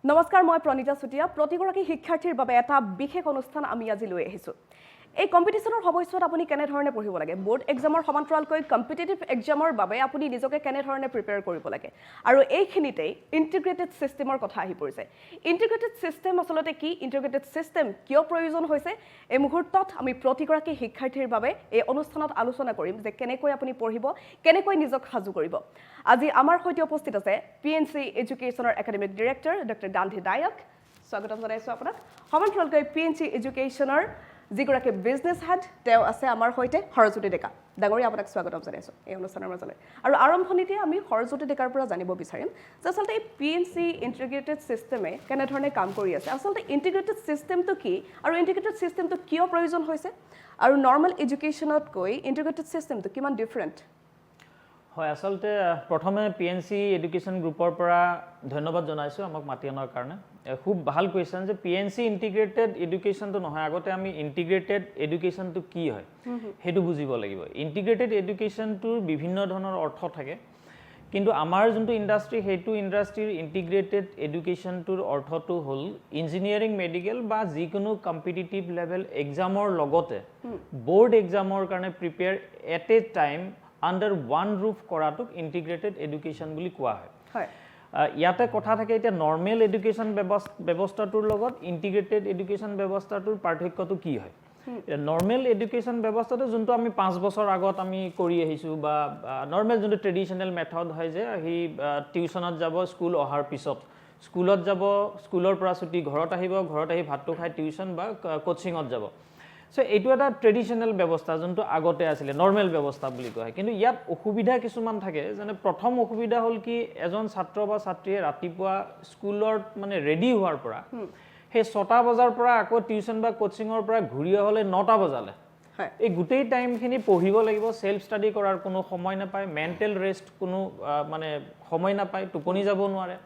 নমস্কাৰ, মই প্ৰণীতা চুতীয়া। প্ৰতিগৰাকী শিক্ষাৰ্থীৰ বাবে এটা বিশেষ অনুষ্ঠান আমি আজি লৈ আহিছোঁ। এই কম্পিটিশ্যনৰ সময়ছোৱাত আপুনি কেনেধৰণে পঢ়িব লাগে, বোৰ্ড এক্সামৰ সমান্তৰালকৈ কম্পিটিটিভ এক্সামৰ বাবে আপুনি নিজকে কেনেধৰণে প্ৰিপেয়াৰ কৰিব লাগে, আৰু এইখিনিতেই ইণ্টিগ্ৰেটেড ছিষ্টেমৰ কথা আহি পৰিছে। ইণ্টিগ্ৰেটেড ছিষ্টেম আচলতে কি, ইণ্টিগ্ৰেটেড ছিষ্টেম কিয় প্ৰয়োজন হৈছে, এই মুহূৰ্তত আমি প্ৰতিগৰাকী শিক্ষাৰ্থীৰ বাবে এই অনুষ্ঠানত আলোচনা কৰিম যে কেনেকৈ আপুনি পঢ়িব, কেনেকৈ নিজক সাজু কৰিব। আজি আমাৰ সৈতে উপস্থিত আছে PNC এডুকেশ্যনৰ একাডেমিক ডিৰেক্টৰ ডক্টৰ গান্ধী দায়ক। স্বাগতম জনাইছোঁ আপোনাক। সমান্তৰালকৈ PNC এডুকেশ্যনৰ যিগৰাকী বিজনেছ হেড তেওঁ আছে আমাৰ সৈতে সৰস্বতী ডেকা। ডাঙৰীয়া, আপোনাক স্বাগতম জনাইছোঁ এই অনুষ্ঠানৰ মাজলৈ। আৰু আৰম্ভণিতে আমি সৰস্বতী ডেকাৰ পৰা জানিব বিচাৰিম যে আচলতে এই PNC ইণ্টিগ্ৰেটেড ছিষ্টেমে কেনেধৰণে কাম কৰি আছে, আচলতে ইণ্টিগ্ৰেটেড ছিষ্টেমটো কি আৰু ইণ্টিগ্ৰেটেড ছিষ্টেমটো কিয় প্ৰয়োজন হৈছে, আৰু নৰ্মেল এডুকেশ্যনতকৈ ইণ্টিগ্ৰেটেড ছিষ্টেমটো কিমান ডিফাৰেণ্ট? হয়, আচলতে প্ৰথমে PNC এডুকেশ্যন গ্ৰুপৰ পৰা ধন্যবাদ জনাইছোঁ আমাক মাতি অনাৰ কাৰণে। খুব ভাল কুৱেশ্যন যে PNC ইণ্টিগ্ৰেটেড এডুকেশ্যনটো নহয়, আগতে আমি ইণ্টিগ্ৰেটেড এডুকেশ্যনটো কি হয় সেইটো বুজিব লাগিব। ইণ্টিগ্ৰেটেড এডুকেশ্যনটোৰ বিভিন্ন ধৰণৰ অৰ্থ থাকে, কিন্তু আমাৰ যোনটো ইণ্ডাষ্ট্ৰি সেইটো ইণ্ডাষ্ট্ৰিৰ ইণ্টিগ্ৰেটেড এডুকেশ্যনটোৰ অৰ্থটো হ'ল ইঞ্জিনিয়াৰিং, মেডিকেল বা যিকোনো কম্পিটিটিভ লেভেল এক্সামৰ লগতে বৰ্ড এক্সামৰ কাৰণে prepare at a time under one roof কৰাটোক ইণ্টিগ্ৰেটেড এডুকেশ্যন বুলি কোৱা হয়। ইয়াতে কথা থাকে, এতিয়া নৰ্মেল এডুকেশ্যন ব্যৱস্থাটোৰ লগত ইণ্টিগ্ৰেটেড এডুকেশ্যন ব্যৱস্থাটোৰ পাৰ্থক্যটো কি হয়। নৰ্মেল এডুকেশ্যন ব্যৱস্থাটো যোনটো আমি 5 বছৰ আগত আমি কৰি আহিছোঁ, বা নৰ্মেল যোনটো ট্ৰেডিশ্যনেল মেথড হয় যে সি টিউশ্যনত যাব, স্কুল অহাৰ পিছত স্কুলত যাব, স্কুলৰ পৰা ছুটি ঘৰত আহিব, ঘৰত আহি ভাতটো খাই টিউশ্যন বা কোচিঙত যাব। চ' এইটো এটা ট্ৰেডিশ্যনেল ব্যৱস্থা যোনটো আগতে আছিলে, নৰ্মেল ব্যৱস্থা বুলি কোৱা হয়। কিন্তু ইয়াত অসুবিধা কিছুমান থাকে, যেনে প্ৰথম অসুবিধা হ'ল কি, এজন ছাত্ৰ বা ছাত্ৰীয়ে ৰাতিপুৱা স্কুলত মানে ৰেডি হোৱাৰ পৰা সেই 6টা বজাৰ পৰা আকৌ টিউশ্যন বা কোচিঙৰ পৰা ঘূৰি অহলে 9টা বজালে এই গোটেই টাইমখিনি পঢ়িব লাগিব। ছেল্ফ ষ্টাডি কৰাৰ কোনো সময় নাপায়, মেণ্টেল ৰেষ্ট কোনো মানে সময় নাপায়, টোপনি যাব নোৱাৰে।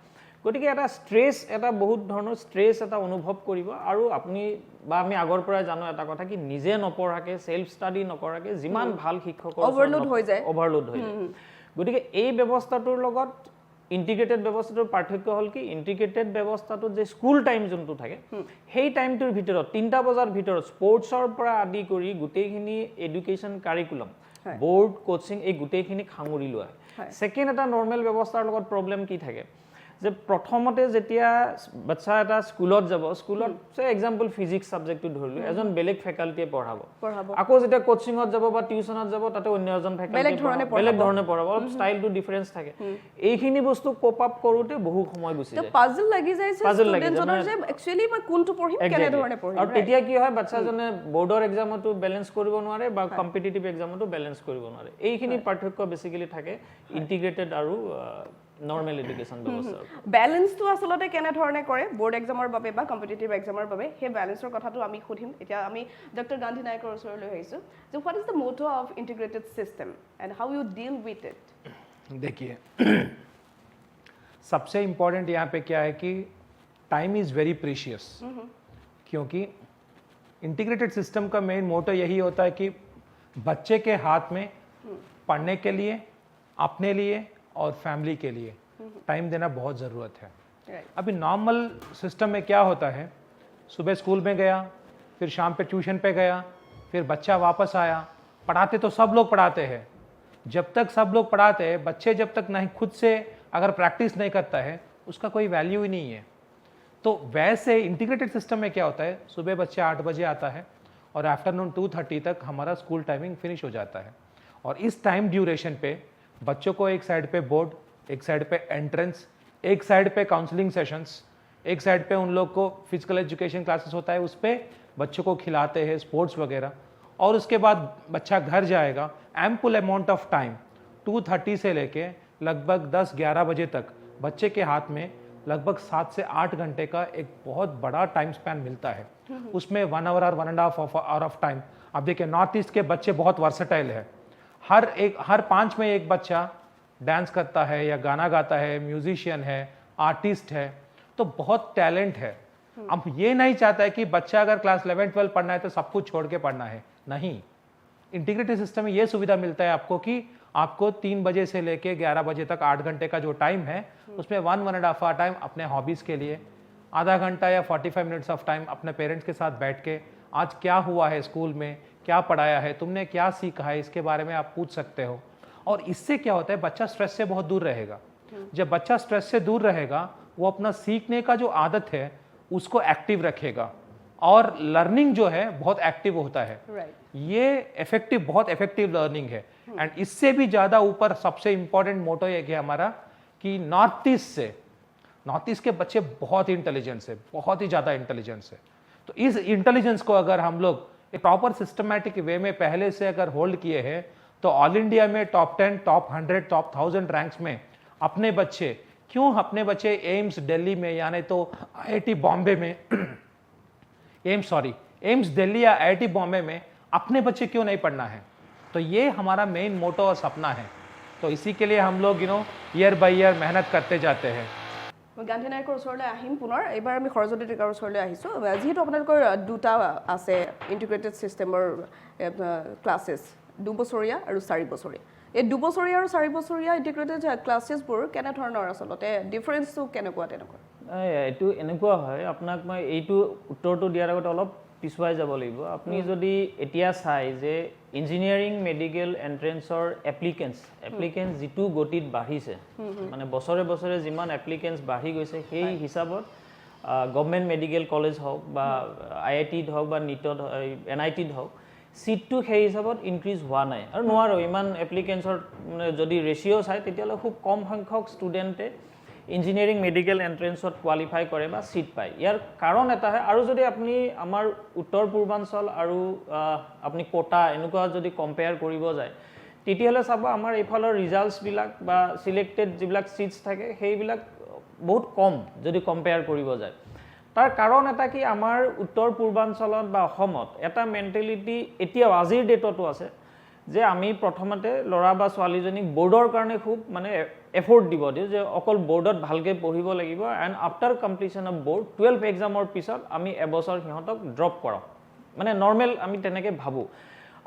গতিকে এটা ষ্ট্ৰেছ, এটা বহুত ধৰণৰ ষ্ট্ৰেছ এটা অনুভৱ কৰিব। আৰু আপুনি বা আমি আগৰ পৰাই জানো এটা কথা কি, নিজে নপঢ়াকৈ, ছেল্ফ ষ্টাডি নকৰাকৈ যিমান ভাল শিক্ষকৰ অভাৰলোড হৈ যায়। গতিকে এই ব্যৱস্থাটোৰ লগত ইণ্টিগ্ৰেটেড ব্যৱস্থাটোৰ পাৰ্থক্য হ'ল কি, ইণ্টিগ্ৰেটেড ব্যৱস্থাটোত যে স্কুল টাইম যোনটো থাকে সেই টাইমটোৰ ভিতৰত 3টা বজাৰ ভিতৰত স্পৰ্টছৰ পৰা আদি কৰি গোটেইখিনি এডুকেশ্যন কাৰিকুলাম, বৰ্ড, কোচিং এই গোটেইখিনি সাঙুৰি লোৱা হয়। ছেকেণ্ড, এটা নৰ্মেল ব্যৱস্থাৰ লগত প্ৰব্লেম কি থাকে যে প্ৰথমতে যেতিয়া বাচ্চা এটা স্কুলত যাব, স্কুলত এক্সাম্পল ফিজিক্স ছাবজেক্টটো ধৰিলোঁ, এজন বেলেগ ফেকাল্টিয়ে পঢ়াব। আকৌ যেতিয়া কোচিঙত যাব বা টিউশ্যনত যাব, তাতে অন্য এজন ফেকাল্টি বেলেগ ধৰণে পঢ়াব, অলপ ষ্টাইলটো ডিফাৰেঞ্চ থাকে। এইখিনি বস্তু কোপ আপ কৰোঁতে বহু সময় গুচি যায়, পাজল লাগি যায় ষ্টুডেণ্টজনৰ যে একচুৱেলি মই কোনটো পঢ়িম, কেনেধৰণে পঢ়িম। আৰু তেতিয়া কি হয়, বাচ্চাজনে বৰ্ডৰ এক্সামতো বেলেঞ্চ কৰিব নোৱাৰে বা কম্পিটিটিভ এক্সামতো বেলেঞ্চ কৰিব নোৱাৰে। এইখিনি পাৰ্থক্য বেছিকেলি থাকে ইণ্টিগ্ৰেটেড আৰু নৰ্মেল এডুকেশ্যন ব্যৱস্থা। বেলেঞ্চটো আচলতে কেনেধৰণে কৰে বৰ্ড এক্সামৰ বাবে বা কম্পিটিটিভ এক্সামৰ বাবে, সেই বেলেঞ্চৰ কথাটো আমি সুধিম। এতিয়া আমি ডক্টৰ গান্ধী নায়কৰ ওচৰলৈ আহিছোঁ যে what is the motto of integrated system and how you deal with it. देखिए, सबसे इम्पोर्टेंट यहाँ पे क्या है कि टाइम इज़ वेरी प्रीशियस, क्योंकि इंटीग्रेटेड सिस्टम का मेन मोटो यही होता है कि बच्चे के हाथ में पढ़ने के लिए, अपने लिए और फैमिली के लिए टाइम देना बहुत ज़रूरत है। अभी नॉर्मल सिस्टम में क्या होता है, सुबह स्कूल में गया, फिर शाम पे ट्यूशन पे गया, फिर बच्चा वापस आया, पढ़ाते तो सब लोग पढ़ाते हैं। जब तक सब लोग पढ़ाते हैं, बच्चे जब तक नहीं खुद से अगर प्रैक्टिस नहीं करता है, उसका कोई वैल्यू ही नहीं है। तो वैसे इंटीग्रेटेड सिस्टम में क्या होता है, सुबह बच्चे 8 बजे आता है और आफ्टरनून 2:30 तक हमारा स्कूल टाइमिंग फिनिश हो जाता है। और इस टाइम ड्यूरेशन पे बच्चों को एक साइड पे बोर्ड, एक साइड पे एंट्रेंस, एक साइड पे काउंसलिंग सेशंस, एक साइड पे उन लोग को फिजिकल एजुकेशन क्लासेस होता है, उस पर बच्चों को खिलाते हैं स्पोर्ट्स वगैरह। और उसके बाद बच्चा घर जाएगा, एम्पल अमाउंट ऑफ टाइम 2:30 से लेके लगभग 10-11 बजे तक बच्चे के हाथ में लगभग 7 से 8 घंटे का एक बहुत बड़ा टाइम स्पैन मिलता है। उसमें 1 आवर और 1.5 आवर ऑफ टाइम। अब देखिए, नॉर्थ ईस्ट के बच्चे बहुत वर्सेटाइल है, हर 5 में एक बच्चा डांस करता है या गाना गाता है, म्यूजिशियन है, आर्टिस्ट है, तो बहुत टैलेंट है। अब ये नहीं चाहता है कि बच्चा अगर क्लास 11-12 पढ़ना है तो सब कुछ छोड़ के पढ़ना है, नहीं। इंटीग्रेटेड सिस्टम में ये सुविधा मिलता है आपको कि आपको 3 बजे से लेके 11 बजे तक 8 घंटे का जो टाइम है, उसमें 1-1.5 आवर टाइम अपने हॉबीज़ के लिए, आधा घंटा या 45 मिनट्स ऑफ टाइम अपने पेरेंट्स के साथ बैठ के आज क्या हुआ है स्कूल में, क्या पढ़ाया है, तुमने क्या सीखा है, इसके बारे में आप पूछ सकते हो। और इससे क्या होता है, बच्चा स्ट्रेस से बहुत दूर रहेगा। जब बच्चा स्ट्रेस से दूर रहेगा, वो अपना सीखने का जो आदत है उसको एक्टिव रखेगा और लर्निंग जो है बहुत एक्टिव होता है। ये बहुत इफेक्टिव लर्निंग है। एंड इससे भी ज़्यादा ऊपर सबसे इंपॉर्टेंट मोटो ये है हमारा कि नॉर्थ ईस्ट के बच्चे बहुत इंटेलिजेंस है, बहुत ही ज़्यादा इंटेलिजेंस है। तो इस इंटेलिजेंस को अगर हम लोग एक प्रॉपर सिस्टमैटिक वे में पहले से अगर होल्ड किए हैं तो ऑल इंडिया में टॉप 10, टॉप 100, टॉप 1000 रैंक्स में अपने बच्चे एम्स दिल्ली में यानी तो IIT बॉम्बे में एम्स दिल्ली या IIT बॉम्बे में अपने बच्चे क्यों नहीं पढ़ना है। तो ये हमारा मेन मोटो और सपना है। तो इसी के लिए हम लोग ईयर बाय ईयर मेहनत करते जाते हैं। মই গান্ধী নায়কৰ ওচৰলৈ আহিম পুনৰ। এইবাৰ আমি সৰস্বতী টিকাৰ ওচৰলৈ আহিছোঁ। যিহেতু আপোনালোকৰ দুটা আছে ইণ্টিগ্ৰেটেড ছিষ্টেমৰ ক্লাছেছ, 2 বছৰীয়া আৰু 4 বছৰীয়া। এই 2 বছৰীয়া আৰু 4 বছৰীয়া ইণ্টিগ্ৰেটেড ক্লাছেছবোৰ কেনেধৰণৰ আচলতে ডিফাৰেঞ্চটো কেনেকুৱা তেনেকুৱা? এইটো এনেকুৱা হয়, আপোনাক মই এইটো উত্তৰটো দিয়াৰ আগতে অলপ পিছুৱাই যাব লাগিব। আপুনি যদি এতিয়া চাই যে ইঞ্জিনিয়াৰিং মেডিকেল এণ্ট্ৰেঞ্চৰ এপ্লিকেঞ্চ যিটো গতিত বাঢ়িছে, মানে বছৰে বছৰে যিমান এপ্লিকেঞ্চ বাঢ়ি গৈছে, সেই হিচাপত গভৰ্ণমেণ্ট মেডিকেল কলেজ হওক বা IITত হওক বা NEETত NITত হওক, চিটটো সেই হিচাপত ইনক্ৰিজ হোৱা নাই আৰু নোৱাৰো। ইমান এপ্লিকেঞ্চৰ যদি ৰেচিঅ' চাই তেতিয়াহ'লে খুব কম সংখ্যক ষ্টুডেণ্টে ইঞ্জিনিয়াৰিং মেডিকেল এণ্ট্ৰেঞ্চত কোৱালিফাই কৰে বা চিট পায়। ইয়াৰ কাৰণ এটা হয়, আৰু যদি আপুনি আমাৰ উত্তৰ পূৰ্বাঞ্চল আৰু আপুনি কোটা এনেকুৱা যদি কম্পেয়াৰ কৰিব যায়, তেতিয়াহ'লে চাব আমাৰ এইফালৰ ৰিজাল্টছবিলাক বা চিলেক্টেড যিবিলাক চিটছ থাকে সেইবিলাক বহুত কম যদি কম্পেয়াৰ কৰিব যায়। তাৰ কাৰণ এটা কি, আমাৰ উত্তৰ পূৰ্বাঞ্চলত বা অসমত এটা মেণ্টেলিটি এতিয়াও আজিৰ ডেটতো আছে যে আমি প্ৰথমতে ল'ৰা বা ছোৱালীজনীক বৰ্ডৰ কাৰণে খুব মানে এফৰ্ট দিব দিওঁ যে অকল বৰ্ডত ভালকৈ পঢ়িব লাগিব and after completion of board 12 এক্সামৰ পিছত আমি এবছৰ সিহঁতক ড্ৰপ কৰাওঁ, মানে নৰ্মেল আমি তেনেকৈ ভাবোঁ।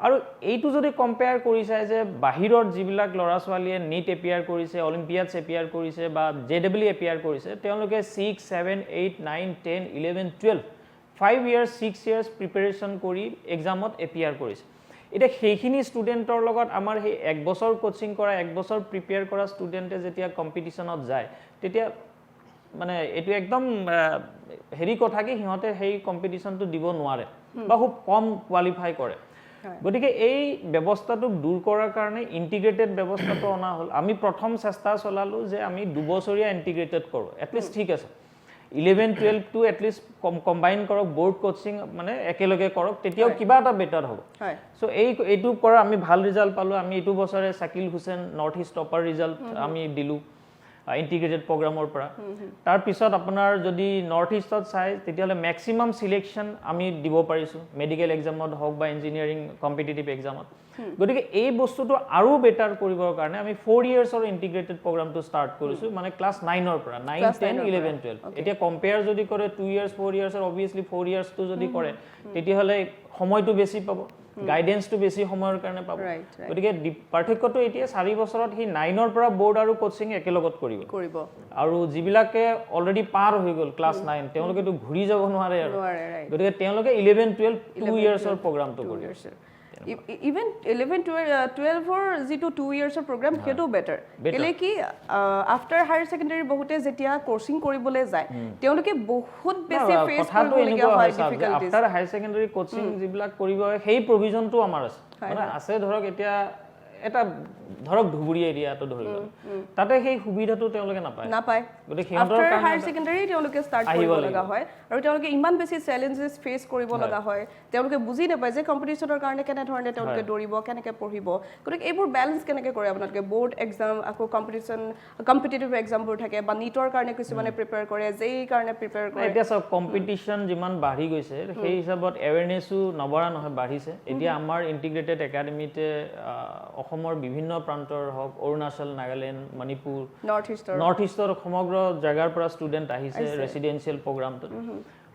আৰু এইটো যদি কম্পেয়াৰ কৰি চাই যে বাহিৰত যিবিলাক ল'ৰা ছোৱালীয়ে NEET এপিয়াৰ কৰিছে, অলিম্পিয়াডছ এপিয়াৰ কৰিছে বা JEE এপিয়াৰ কৰিছে, তেওঁলোকে 6, 7, 8, 9, 10, 11, 12 5 years 6 years প্ৰিপেৰেশ্যন কৰি এক্সামত এপিয়াৰ কৰিছে। এতিয়া সেইখিনি ষ্টুডেণ্টৰ লগত আমাৰ সেই 1 বছৰ কোচিং কৰা, 1 বছৰ প্ৰিপেয়াৰ কৰা ষ্টুডেণ্টে যেতিয়া কম্পিটিশ্যনত যায়, তেতিয়া মানে এইটো একদম হেৰি কথা কি সিহঁতে সেই কম্পিটিশ্যনটো দিব নোৱাৰে বা খুব কম কোৱালিফাই কৰে। গতিকে এই ব্যৱস্থাটোক দূৰ কৰাৰ কাৰণে ইণ্টিগ্ৰেটেড ব্যৱস্থাটো অনা হ'ল। আমি প্ৰথম চেষ্টা চলালোঁ যে আমি 2 বছৰীয়া ইণ্টিগ্ৰেটেড কৰোঁ, এটলিষ্ট ঠিক আছে 11-12টো এটলিষ্ট কম্বাইন কৰক, বৰ্ড কোচিং মানে একেলগে কৰক, তেতিয়াও কিবা এটা বেটাৰ হ'ব। চ' এইটো কৰা আমি ভাল ৰিজাল্ট পালোঁ। আমি এইটো বছৰে Shakil Hussain north east topper result আমি দিলোঁ ইণ্টিগ্ৰেটেড প্ৰগ্ৰামৰ পৰা। তাৰপিছত আপোনাৰ যদি নৰ্থ ইষ্টত চাই তেতিয়াহ'লে মেক্সিমাম চিলেকশ্যন আমি দিব পাৰিছোঁ মেডিকেল এক্সামত হওক বা ইঞ্জিনিয়াৰিং কম্পিটিটিভ এক্সামত। গতিকে এই বস্তুটো আৰু বেটাৰ কৰিবৰ কাৰণে আমি 4 yearsৰ ইণ্টিগ্ৰেটেড প্ৰগ্ৰামটো ষ্টাৰ্ট কৰিছোঁ, মানে ক্লাছ 9ৰ পৰা 9, 10, 11, 12। এতিয়া কম্পেয়াৰ যদি কৰে 2 years 4 yearsৰ অবভিয়াছলি 4 yearsটো যদি কৰে তেতিয়াহ'লে সময়টো বেছি পাব, গাইডেন্সটো বেছি সময়ৰ কাৰণে পাব। গতিকে পাৰ্থক্যটো এতিয়া 4 বছৰত সি 9ৰ পৰা বৰ্ড আৰু কোচিং একেলগত কৰিব। আৰু যিবিলাকে অলৰেডি পাৰ হৈ গ'ল ক্লাছ 9, তেওঁলোকেতো ঘূৰি যাব নোৱাৰে আৰু, গতিকে তেওঁলোকে 11-12 2 yearsৰ প্ৰগ্ৰামটো কৰিব। ইভেন 11-12ৰ যিটো 2 yearsৰ প্ৰগ্ৰাম সেইটো বেটাৰ। কেলে কি আফটাৰ হায়াৰ ছেকেণ্ডেৰী বহুতে যেতিয়া কোচিং কৰিবলৈ যায় তেওঁলোকে বহুত বেছি ফেচ কৰিবলগীয়া হয় difficulties. After higher secondary coaching যিবিলাক কৰিব সেই প্ৰভিজনটো আমাৰ আছে, মানে আছে ধৰক এতিয়া এটা ধৰক ধুবুৰী এৰিয়াটো ধৰি লওক, তাতে সেই সুবিধাটো তেওঁলোকে নাপায়। গতিকে সিহঁতৰ আফটাৰ হায়াৰ ছেকেণ্ডেৰী তেওঁলোকে ষ্টাৰ্ট কৰিব লগা হয় আৰু তেওঁলোকে ইমান বেছি চেলেঞ্জেছ ফেচ কৰিব লগা হয়। তেওঁলোকে বুজি নাপায় যে কম্পিটিশ্যনৰ কাৰণে কেনেধৰণে তেওঁলোকে দৌৰিব, কেনেকৈ পঢ়িব। গতিকে এইবোৰ বেলেঞ্চ কেনেকৈ কৰে আপোনালোকে? বৰ্ড এক্সাম, আকৌ কম্পিটিটিভ এক্সামবোৰ থাকে বা NEETৰ কাৰণে কিছুমানে প্ৰিপেয়াৰ কৰে, JEE কাৰণে প্ৰিপেয়াৰ কৰে। এতিয়া চাওক কম্পিটিশ্যন যিমান বাঢ়ি গৈছে সেই হিচাপত এৱেৰনেছো নবঢ়া নহয়, বাঢ়িছে। এতিয়া আমাৰ ইণ্টিগ্ৰেটেড একাডেমিতে অসমৰ বিভিন্ন প্ৰান্তৰ হওক, অৰুণাচল, নাগালেণ্ড, মণিপুৰ, নৰ্থ ইষ্টৰ সমগ্ৰ জেগাৰ পৰা ষ্টুডেণ্ট আহিছে ৰেচিডেঞ্চিয়েল প্ৰগ্ৰামটোত।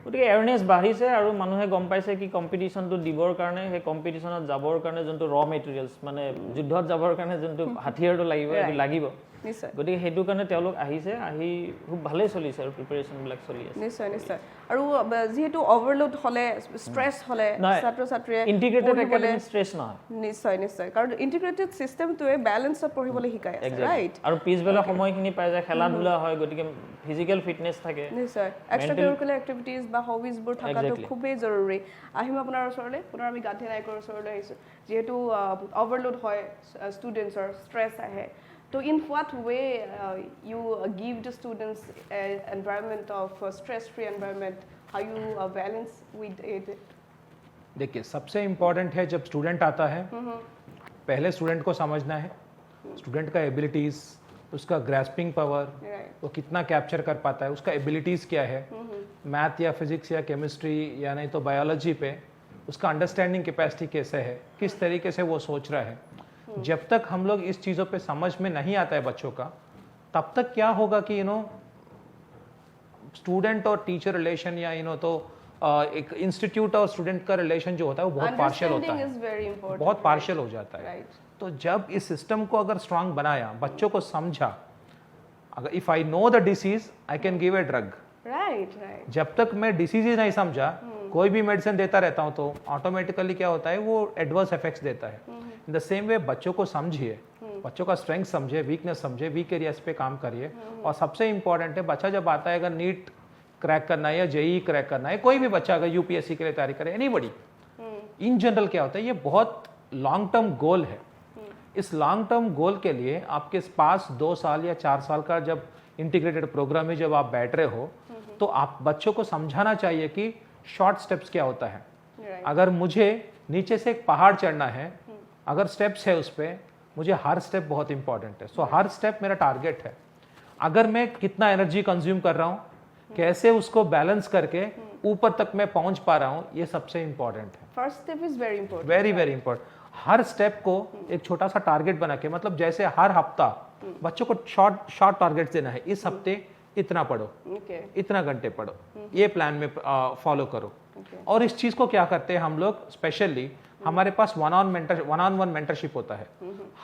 গতিকে এৱেৰনেছ বাঢ়িছে আৰু মানুহে গম পাইছে কি কম্পিটিশ্যনটো দিবৰ কাৰণে, সেই কম্পিটিশ্যনত যাবৰ কাৰণে যোনটো ৰ মেটেৰিয়েলছ মানে যুদ্ধত যাবৰ কাৰণে যোনটো হাথিয়াৰটো লাগিব সেইটো লাগিব। নিশ্চয় গতিকে সেইটো কাৰণে তেওঁলোক আহিছে আহি খুব ভালেই চলিছে আৰু প্ৰিপাৰেশ্যনবিলাক চলি আছে নিশ্চয় নিশ্চয় আৰু যেহেতু ওভাৰলোড হলে স্ট্ৰেছ হলে ছাত্ৰ ছাত্ৰীয়ে ইণ্টিগ্ৰেটেড একাডেমি ষ্ট্ৰেছ নহয় নিশ্চয় নিশ্চয় কাৰণ ইণ্টিগ্ৰেটেড চিষ্টেমটোৱে বেলেঞ্চত পঢ়িবলৈ শিকায় ৰাইট আৰু পিছবেলা সময়খিনি পাই যায় খেলা ধূলা হয় গতিকে ফিজিকেল ফিটনেছ থাকে নিশ্চয় এক্সট্ৰা কাৰিকুলাৰ এক্টিভিটিজ বা হবিজবোৰ থকাটো খুবেই জৰুৰী আহিম আপোনাৰ ওচৰলৈ পুনৰ আমি গান্ধী নায়কৰ ওচৰলৈ আহিছোঁ যিহেতু ওভাৰলোড হয় ষ্টুডেণ্টছৰ ষ্ট্ৰেছ আহে তো in what way you give the students environment of stress free environment how you balance with it देखिए सबसे इम्पोर्टेंट है जब स्टूडेंट आता है पहले स्टूडेंट को समझना है स्टूडेंट का एबिलिटीज़ उसका ग्रास्पिंग पावर वो कितना कैप्चर कर पाता है उसका एबिलिटीज़ क्या है मैथ या फिजिक्स या केमिस्ट्री या नहीं तो बायोलॉजी पे उसका अंडरस्टैंडिंग कैपेसिटी कैसे है किस तरीके से वो सोच रहा है जब तक हम लोग इस चीज़ों पे समझ में नहीं आता है बच्चों का तब तक क्या होगा कि स्टूडेंट और टीचर रिलेशन या तो एक इंस्टीट्यूट और स्टूडेंट का रिलेशन जो होता है वो बहुत पार्शियल होता है बहुत पार्शियल हो जाता है तो जब इस सिस्टम को अगर स्ट्रांग बनाया बच्चों को समझा अगर if I know the disease I can give a drug right जब तक मैं डिसीज ही नहीं समझा कोई भी मेडिसिन देता रहता हूँ तो ऑटोमेटिकली क्या होता है वो एडवर्स इफेक्ट्स देता है इन द सेम वे बच्चों को समझिए बच्चों का स्ट्रेंथ समझे वीकनेस समझे वीक एरियाज पे काम करिए और सबसे इंपॉर्टेंट है बच्चा जब आता है अगर नीट क्रैक करना है या जेई क्रैक करना है कोई भी बच्चा अगर यूपीएससी के लिए तैयारी करे एनीबॉडी इन जनरल क्या होता है ये बहुत लॉन्ग टर्म गोल है इस लॉन्ग टर्म गोल के लिए आपके पास 2 साल या 4 साल का जब इंटीग्रेटेड प्रोग्राम में जब आप बैठ रहे हो तो आप बच्चों को समझाना चाहिए कि शॉर्ट स्टेप्स क्या होता है अगर मुझे नीचे से एक पहाड़ चढ़ना है अगर स्टेप्स है उस पर मुझे हर स्टेप बहुत इंपॉर्टेंट है सो हर स्टेप मेरा टारगेट है अगर मैं कितना एनर्जी कंज्यूम कर रहा हूँ कैसे उसको बैलेंस करके ऊपर तक मैं पहुंच पा रहा हूँ ये सबसे इंपॉर्टेंट है first step is very important very very important her step को एक छोटा सा टारगेट बना के मतलब जैसे हर हफ्ता बच्चों को शॉर्ट टारगेट देना है इस हफ्ते इतना पढ़ो इतना घंटे पढ़ो ये प्लान में फॉलो करो और इस चीज को क्या करते हैं हम लोग स्पेशली हमारे पास वन ऑन वन मेंटरशिप होता है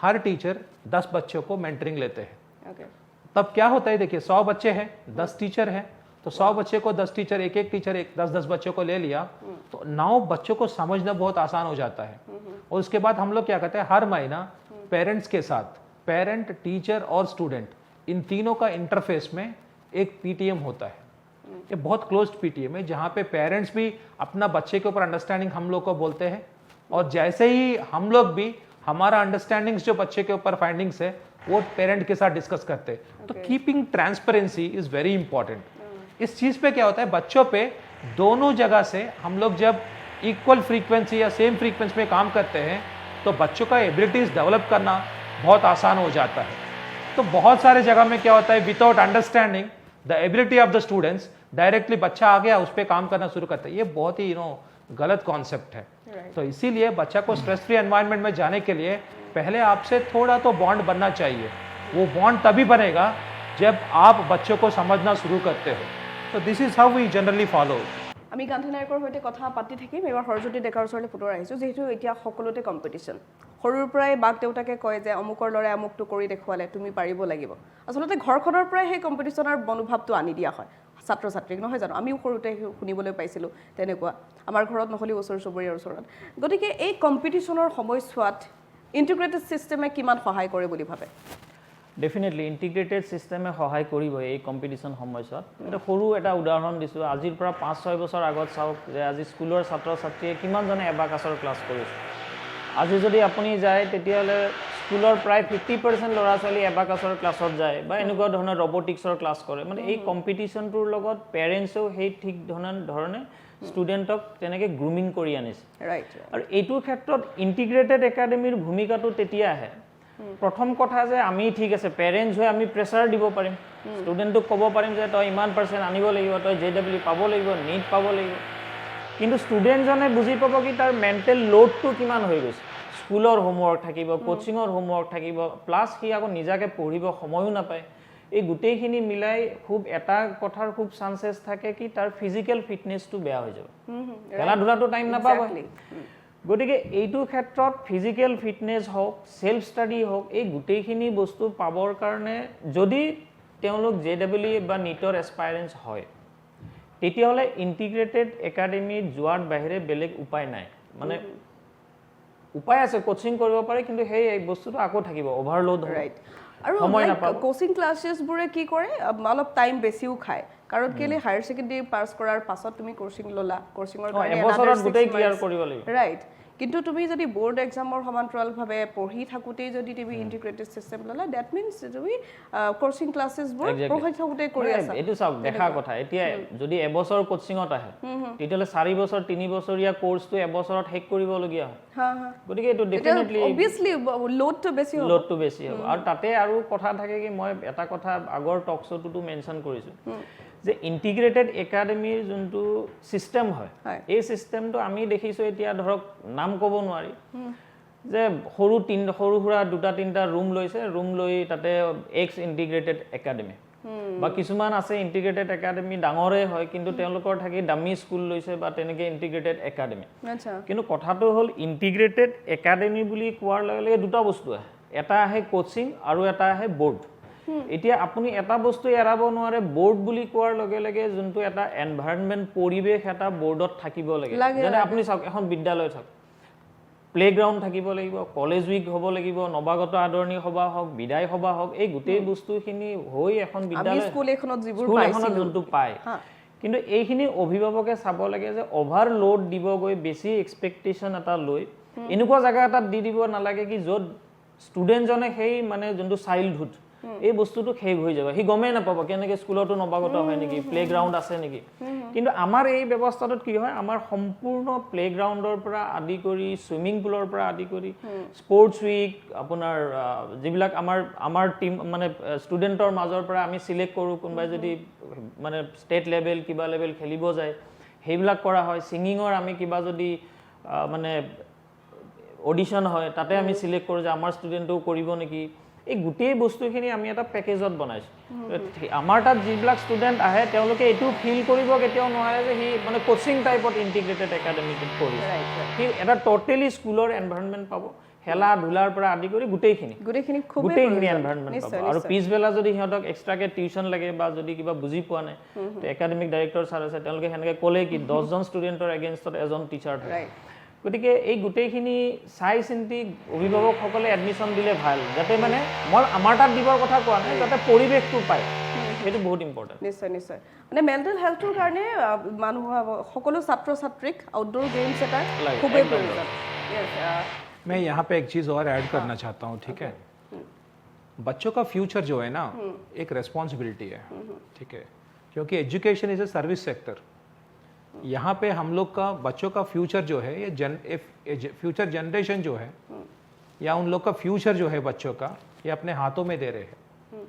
हर टीचर 10 बच्चों को मेंटरिंग लेते हैं तब क्या होता है देखिए 100 बच्चे हैं 10 टीचर हैं तो 100 बच्चे को 10 टीचर एक टीचर 10 बच्चों को ले लिया तो 9 बच्चों को समझना बहुत आसान हो जाता है और उसके बाद हम लोग क्या करते हैं हर महीना पेरेंट्स के साथ पेरेंट टीचर और स्टूडेंट इन तीनों का इंटरफेस में एक पीटीएम होता है ये बहुत क्लोज्ड पीटीएम है जहाँ पे पेरेंट्स भी अपना बच्चे के ऊपर अंडरस्टैंडिंग हम लोग को बोलते हैं और जैसे ही हम लोग भी हमारा अंडरस्टैंडिंग्स जो बच्चे के ऊपर फाइंडिंग्स है वो पेरेंट के साथ डिस्कस करते हैं तो keeping transparency is very important इस चीज पे क्या होता है बच्चों पे दोनों जगह से हम लोग जब इक्वल फ्रीक्वेंसी या सेम फ्रीक्वेंसी में काम करते हैं तो बच्चों का एबिलिटीज डेवलप करना बहुत आसान हो जाता है तो बहुत सारे जगह में क्या होता है without understanding the ability of the students directly बच्चा आ गया उस पर काम करना शुरू करता है ये बहुत ही गलत कॉन्सेप्ट है तो इसीलिए बच्चा को स्ट्रेस फ्री एनवायरनमेंट में जाने के लिए पहले आपसे थोड़ा तो बॉन्ड बनना चाहिए वो बॉन्ड तभी बनेगा जब आप बच्चों को समझना शुरू करते हो तो this is how we generally follow আমি গান্ধী নায়কৰ সৈতে কথা পাতি থাকিম এবাৰ হৰজ্যোতি ডেকাৰ ওচৰলৈ পুনৰ আহিছোঁ যিহেতু এতিয়া সকলোতে কম্পিটিশ্যন সৰুৰ পৰাই বাক দেউতাকে কয় যে অমুকৰ ল'ৰাই অমুকটো কৰি দেখুৱালে তুমি পাৰিব লাগিব আচলতে ঘৰখনৰ পৰাই সেই কম্পিটিশ্যনৰ মনোভাৱটো আনি দিয়া হয় ছাত্ৰ ছাত্ৰীক নহয় জানো আমিও সৰুতে শুনিবলৈ পাইছিলোঁ তেনেকুৱা আমাৰ ঘৰত নহ'লেও ওচৰ চুবুৰীয়াৰ ওচৰত গতিকে এই কম্পিটিশ্যনৰ সময়ছোৱাত ইণ্টিগ্ৰেটেড ছিষ্টেমে কিমান সহায় কৰে বুলি ভাবে ডেফিনেটলি ইণ্টিগ্ৰেটেড ছিষ্টেমে সহায় কৰিব এই কম্পিটিশ্যন সময়ছোৱাত এটা সৰু এটা উদাহৰণ দিছোঁ আজিৰ পৰা 5-6 বছৰ আগত চাওক যে আজি স্কুলৰ ছাত্ৰ ছাত্ৰীয়ে কিমানজনে এবাকাছৰ ক্লাছ কৰিছে আজি যদি আপুনি যায় তেতিয়াহ'লে স্কুলৰ প্ৰায় 50% ল'ৰা ছোৱালী এবাকাছৰ ক্লাছত যায় বা এনেকুৱা ধৰণৰ ৰবটিক্সৰ ক্লাছ কৰে মানে এই কম্পিটিশ্যনটোৰ লগত পেৰেণ্টছেও সেই ঠিক ধৰণে ষ্টুডেণ্টক তেনেকৈ গ্ৰুমিং কৰি আনিছে ৰাইট আৰু এইটোৰ ক্ষেত্ৰত ইণ্টিগ্ৰেটেড একাডেমীৰ ভূমিকাটো তেতিয়া আহে প্ৰথম কথা যে আমি ঠিক আছে পেৰেণ্টছ হৈ আমি প্ৰেছাৰ দিব পাৰিম ষ্টুডেণ্টক ক'ব পাৰিম যে তই ইমান % আনিব লাগিব তই JEE পাব লাগিব নীট পাব লাগিব কিন্তু ষ্টুডেণ্টজনে বুজি পাব কি তাৰ মেণ্টেল লোডটো কিমান হৈ গৈছে স্কুলৰ হোমৱৰ্ক থাকিব কোচিঙৰ হোমৱৰ্ক থাকিব প্লাছ সি আকৌ নিজাকে পঢ়িব সময়ো নাপায় এই গোটেইখিনি মিলাই খুব এটা কথাৰ খুব চান্সেছ থাকে কি তাৰ ফিজিকেল ফিটনেছটো বেয়া হৈ যাব খেলা ধূলাটো টাইম নাপাব গতিকে এইটো ক্ষেত্ৰত ফিজিকেল ফিটনেছ হওক সেলফ ষ্টাডি হওক এই গোটেইখিনি বস্তু পাবৰ কাৰণে যদি তেওঁলোক JEE বা নিটৰ এছপাইৰেঞ্চ হয় তেতিয়াহ'লে ইণ্টিগ্ৰেটেড একাডেমিত যোৱাৰ বাহিৰে বেলেগ উপায় নাই মানে উপায় আছে কোচিং কৰিব পাৰে কিন্তু সেই বস্তুটো আকৌ থাকিব অভাৰলোড ৰাইট আৰু সময় নাপাব কোচিং ক্লাছেছবোৰে কি কৰে অলপ টাইম বেছিও খায় কাৰণ কেলে হায়াৰ ছেকেণ্ডেৰী পাছ কৰাৰ পাছত তুমি কোচিং ল'লা কোচিঙৰ কাৰণে এবছৰত গোটেই ক্লিয়াৰ কৰিব লাগিব ৰাইট কিন্তু তুমি যদি বোৰ্ড এক্সামৰ সমান্তৰালভাৱে পঢ়ি থাকোঁতেই যদি তুমি ইণ্টিগ্ৰেটেড চিষ্টেম ল'লা ডেট মিনছ তুমি কোচিং ক্লাছেছবোৰ পঢ়ি থাকোঁতেই কৰি আছা এইটো চাওক দেখা কথা এতিয়া যদি এবছৰ কোচিঙত আহে তেতিয়াহ'লে 4 বছৰ 3 বছৰীয়া কোৰ্সটো এবছৰত শেষ কৰিবলগীয়া হয় গতিকে এইটো ডেফিনেটলি অবভিয়াছলি লোডটো বেছি হ'ব লোডটো বেছি হ'ব আৰু তাতে আৰু কথা থাকে কি মই এটা কথা আগৰ টক শ্ব'টোতো মেনশ্যন কৰিছোঁ যে ইণ্টিগ্ৰেটেড একাডেমিৰ যোনটো চিষ্টেম হয় এই চিষ্টেমটো আমি দেখিছোঁ এতিয়া ধৰক নাম ক'ব নোৱাৰি যে সৰু সুৰা দুটা তিনিটা ৰুম লৈছে ৰুম লৈ তাতে এক্স ইণ্টিগ্ৰেটেড একাডেমি বা কিছুমান আছে ইণ্টিগ্ৰেটেড একাডেমি ডাঙৰে হয় কিন্তু তেওঁলোকৰ থাকি দামী স্কুল লৈছে বা তেনেকৈ ইণ্টিগ্ৰেটেড একাডেমি কিন্তু কথাটো হ'ল ইণ্টিগ্ৰেটেড একাডেমি বুলি কোৱাৰ লগে লগে দুটা বস্তু আহে এটা আহে কোচিং আৰু এটা আহে বৰ্ড এতিয়া আপুনি এটা বস্তু এৰাব নোৱাৰে বৰ্ড বুলি কোৱাৰ লগে লগে যোনটো এটা এনভাইৰনমেণ্ট পৰিৱেশ এটা বৰ্ডত থাকিব লাগে যেনে আপুনি চাওক এখন বিদ্যালয় চাওক প্লেগ্ৰাউণ্ড থাকিব লাগিব কলেজ উইক হ'ব লাগিব নৱাগত আদৰণি সভা হওক বিদায় সভা হওক এই গোটেই বস্তুখিনি হৈ এখন বিদ্যালয় স্কুল এখনত যিবোৰ যোনটো পায় কিন্তু এইখিনি অভিভাৱকে চাব লাগে যে অভাৰলোড দিব গৈ বেছি এক্সপেক্টেশ্যন এটা লৈ এনেকুৱা জেগা এটাত দি দিব নালাগে কি য'ত ষ্টুডেণ্টজনে সেই মানে যোনটো চাইল্ডহুড এই বস্তুটো শেষ হৈ যাব সি গমেই নাপাব কেনেকৈ স্কুলতো নৱাগত হয় নেকি প্লেগ্ৰাউণ্ড আছে নেকি কিন্তু আমাৰ এই ব্যৱস্থাটোত কি হয় আমাৰ সম্পূৰ্ণ প্লেগ্ৰাউণ্ডৰ পৰা আদি কৰি ছুইমিং পুলৰ পৰা আদি কৰি স্পৰ্টছ উইক আপোনাৰ যিবিলাক আমাৰ টিম মানে ষ্টুডেণ্টৰ মাজৰ পৰা আমি চিলেক্ট কৰোঁ কোনোবাই যদি মানে ষ্টেট লেভেল কিবা লেভেল খেলিব যায় সেইবিলাক কৰা হয় ছিংগিঙৰ আমি কিবা যদি মানে অডিশ্যন হয় তাতে আমি চিলেক্ট কৰোঁ যে আমাৰ ষ্টুডেণ্টেও কৰিব নেকি এই গোটেই বস্তুখিনি আমি এটা পেকেজত বনাইছোঁ আমাৰ তাত যিবিলাক ষ্টুডেণ্ট আহে তেওঁলোকে এইটো ফিল কৰিব কেতিয়াও নোৱাৰে যে সি মানে কোচিং টাইপত ইণ্টিগ্ৰেটেড একাডেমিটোত পঢ়িছে সি এটা টোটেলি স্কুলৰ এনভাইৰনমেণ্ট পাব খেলা ধূলাৰ পৰা আদি কৰি গোটেইখিনি এনভাইৰনমেণ্ট পাব আৰু পিছবেলা যদি সিহঁতক এক্সট্ৰাকে টিউশ্যন লাগে বা যদি কিবা বুজি পোৱা নাই একাডেমিক ডাইৰেক্টৰ ছাৰ আছে তেওঁলোকে সেনেকৈ ক'লে কি 10জন ষ্টুডেণ্টৰ এগেইনষ্টত এজন টিচাৰ থাকে গতিকে এই গোটেইখিনি চাই চিন্তি অভিভাৱকসকলে এডমিশ্যন দিলে ভাল যাতে মানে মই আমাৰ তাত দিবৰ কথা কোৱা নাই যাতে পৰিৱেশটো পায় সেইটো বহুত ইম্পৰ্টেণ্ট নিশ্চয় নিশ্চয় মানে মেণ্টেল হেল্থৰ কাৰণে মানুহ সকলো ছাত্ৰ ছাত্ৰীক আউটডোৰ গেমছ এটা খুবেই প্ৰয়োজন मैं यहाँ पे एक चीज़ और ऐड करना चाहता हूँ ठीक है बच्चों का फ्यूचर जो है ना एक रेस्पॉन्सिबिलिटी है ठीक है क्योंकि education is a service sector यहाँ पे हम लोग का बच्चों का फ्यूचर जो है ये फ्यूचर जनरेशन जो है या उन लोग का फ्यूचर जो है बच्चों का ये अपने हाथों में दे रहे हैं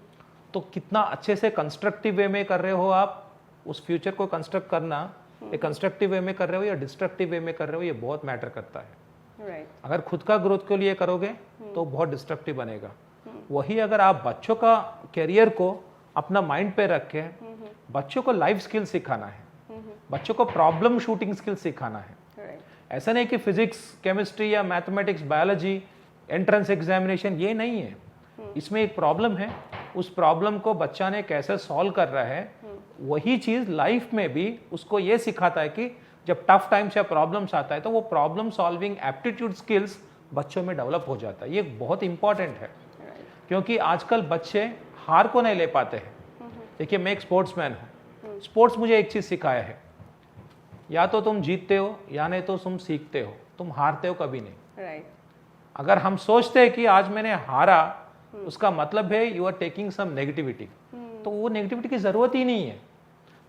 तो कितना अच्छे से कंस्ट्रक्टिव वे में कर रहे हो आप उस फ्यूचर को कंस्ट्रक्ट करना ये कंस्ट्रक्टिव वे में कर रहे हो या डिस्ट्रक्टिव वे में कर रहे हो ये बहुत मैटर करता है अगर खुद का ग्रोथ के लिए करोगे तो बहुत डिस्ट्रक्टिव बनेगा वही अगर आप बच्चों का करियर को अपना माइंड पे रख के बच्चों को लाइफ स्किल सिखाना है बच्चों को प्रॉब्लम शूटिंग स्किल सिखाना है ऐसा नहीं कि फिजिक्स केमिस्ट्री या मैथमेटिक्स बायोलॉजी एंट्रेंस एग्जामिनेशन ये नहीं है इसमें एक प्रॉब्लम है उस प्रॉब्लम को बच्चा ने कैसे सॉल्व कर रहा है वही चीज़ लाइफ में भी उसको ये सिखाता है कि जब टफ टाइम्स या प्रॉब्लम्स आता है तो वो प्रॉब्लम सॉल्विंग एप्टीट्यूड स्किल्स बच्चों में डेवलप हो जाता है ये बहुत इंपॉर्टेंट है क्योंकि आजकल बच्चे हार को नहीं ले पाते हैं देखिए मैं एक स्पोर्ट्समैन हूँ स्पोर्ट्स मुझे एक चीज़ सिखाया है या तो तुम जीतते हो या नहीं तो तुम सीखते हो तुम हारते हो कभी नहीं अगर हम सोचते हैं कि आज मैंने हारा उसका मतलब है you are taking some negativity तो वो नेगेटिविटी की ज़रूरत ही नहीं है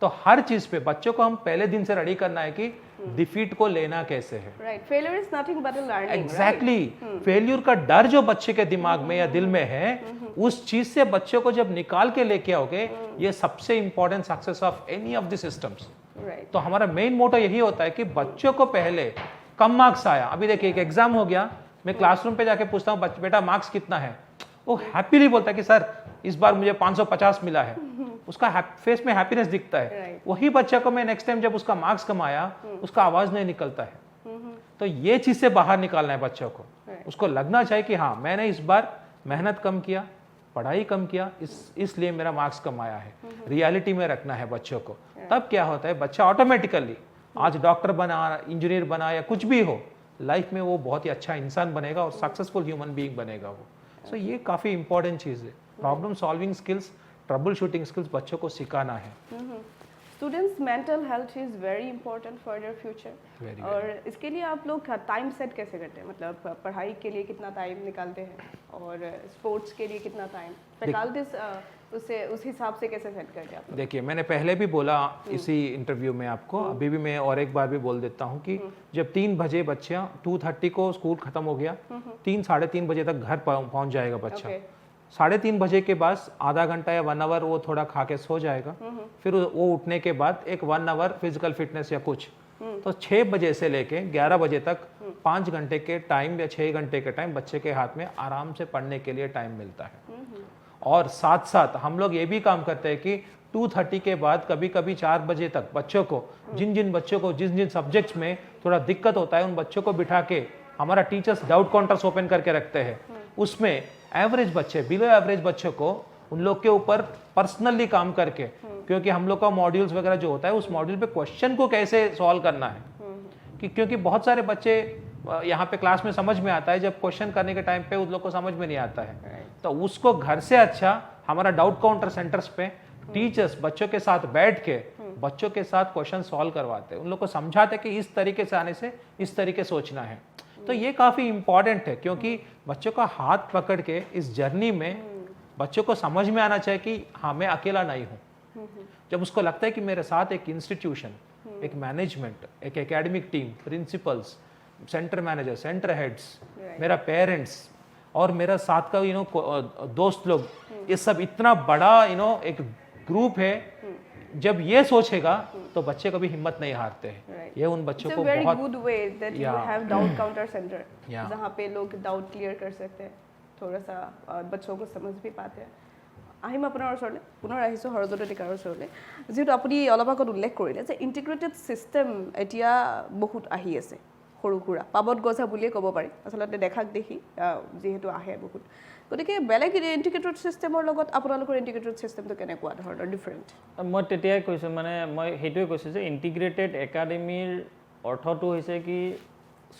तो हर चीज़ पे बच्चों को हम पहले दिन से रेडी करना है कि डिफीट को लेना कैसे है failure is nothing but a learning exactly failure का डर जो बच्चे के दिमाग में या दिल में है उस चीज से बच्चों को जब निकाल के लेके आओगे ये सबसे important success of any of the systems तो हमारा मेन मोटो यही होता है कि बच्चों को पहले कम मार्क्स आया अभी देखिए एक एग्जाम हो गया मैं क्लासरूम पे जाके पूछता हूँ बेटा मार्क्स कितना है वो हैप्पीली बोलता है कि सर इस बार मुझे 550 मिला है उसका फेस में हैप्पीनेस दिखता है वही बच्चा को मैं नेक्स्ट टाइम जब उसका मार्क्स कम आया उसका आवाज नहीं निकलता है तो ये चीज से बाहर निकालना है बच्चों को। उसको लगना चाहिए कि हाँ मैंने इस बार मेहनत कम किया, पढ़ाई कम किया, इसलिए मेरा मार्क्स कम आया है। रियलिटी में रखना है बच्चों को। तब क्या होता है, बच्चा ऑटोमेटिकली आज डॉक्टर बना, इंजीनियर बना या कुछ भी हो, लाइफ में वो बहुत ही अच्छा इंसान बनेगा और सक्सेसफुल ह्यूमन बीइंग बनेगा वो। सो ये काफ़ी इंपॉर्टेंट चीज़ है। Problem solving skills, trouble shooting skills बच्चों को सिखाना है। Students mental health is very important for their future. और इसके लिए आप लोग टाइम सेट कैसे करते हैं? मतलब पढ़ाई के लिए कितना टाइम निकालते हैं और स्पोर्ट्स के लिए कितना टाइम? फैकल्टीज उस हिसाब से कैसे सेट करते हैं आप? देखिए मैंने पहले भी बोला इसी इंटरव्यू में आपको, अभी भी मैं और एक बार भी बोल देता हूँ कि जब 3 बजे बच्चा 2:30 को स्कूल खत्म हो गया, 3-3:30 बजे तक घर पहुँच जाएगा बच्चा। 3:30 बजे के बाद आधा घंटा या 1 आवर वो थोड़ा खा के सो जाएगा। फिर वो उठने के बाद एक 1 आवर फिजिकल फिटनेस या कुछ, तो 6 बजे से लेके 11 बजे तक 5 घंटे के टाइम या 6 घंटे के टाइम बच्चे के हाथ में आराम से पढ़ने के लिए टाइम मिलता है। और साथ साथ हम लोग ये भी काम करते हैं कि 2:30 के बाद कभी कभी 4 बजे तक बच्चों को जिन बच्चों को जिन सब्जेक्ट्स में थोड़ा दिक्कत होता है उन बच्चों को बिठा के हमारा टीचर्स डाउट काउंटर्स ओपन करके रखते हैं। उसमें एवरेज बच्चे, बिलो एवरेज बच्चों को उन लोग के ऊपर पर्सनली काम करके, क्योंकि हम लोग का मॉड्यूल्स वगैरह जो होता है उस मॉड्यूल पे क्वेश्चन को कैसे सॉल्व करना है, क्योंकि बहुत सारे बच्चे यहाँ पे क्लास में समझ में आता है, जब क्वेश्चन करने के टाइम पे उस लोग को समझ में नहीं आता है। तो उसको घर से अच्छा हमारा डाउट काउंटर सेंटर्स पे टीचर्स बच्चों के साथ बैठ के बच्चों के साथ क्वेश्चन सॉल्व करवाते हैं, उन लोग को समझाते कि इस तरीके से आने से इस तरीके सोचना है। तो ये काफ़ी इंपॉर्टेंट है, क्योंकि बच्चों का हाथ पकड़ के इस जर्नी में बच्चों को समझ में आना चाहिए कि हाँ मैं अकेला नहीं हूँ। जब उसको लगता है कि मेरे साथ एक इंस्टीट्यूशन, एक मैनेजमेंट, एक academic team, principles, centre manager, centre heads, मेरा पेरेंट्स और मेरा साथ का दोस्त लोग, ये सब इतना बड़ा एक ग्रुप है, जब ये सोचेगा तो बच्चे कभी हिम्मत नहीं हारते हैं। ये उन बच्चों को बहुत good way that you have doubt counter centre, जहाँ पे लोग डाउट क्लियर कर सकते हैं, थोड़ा सा बच्चों को समझ भी पाते हैं। আহিম আপোনাৰ ওচৰলৈ, পুনৰ আহিছোঁ হৰজ্যোতি টিকাৰৰ ওচৰলৈ। যিহেতু আপুনি অলপ আগত উল্লেখ কৰিলে যে ইণ্টিগ্ৰেটেড ছিষ্টেম এতিয়া বহুত আহি আছে, সৰু সুৰা পাবত গজা বুলিয়ে ক'ব পাৰি, আচলতে দেখাক দেখি যিহেতু আহে বহুত। গতিকে বেলেগ ইণ্টিগ্ৰেটেড ছিষ্টেমৰ লগত আপোনালোকৰ ইণ্টিগ্ৰেটেড ছিষ্টেমটো কেনেকুৱা ধৰণৰ ডিফাৰেণ্ট? মই তেতিয়াই কৈছোঁ, মানে মই সেইটোৱে কৈছোঁ যে ইণ্টিগ্ৰেটেড একাডেমীৰ অৰ্থটো হৈছে কি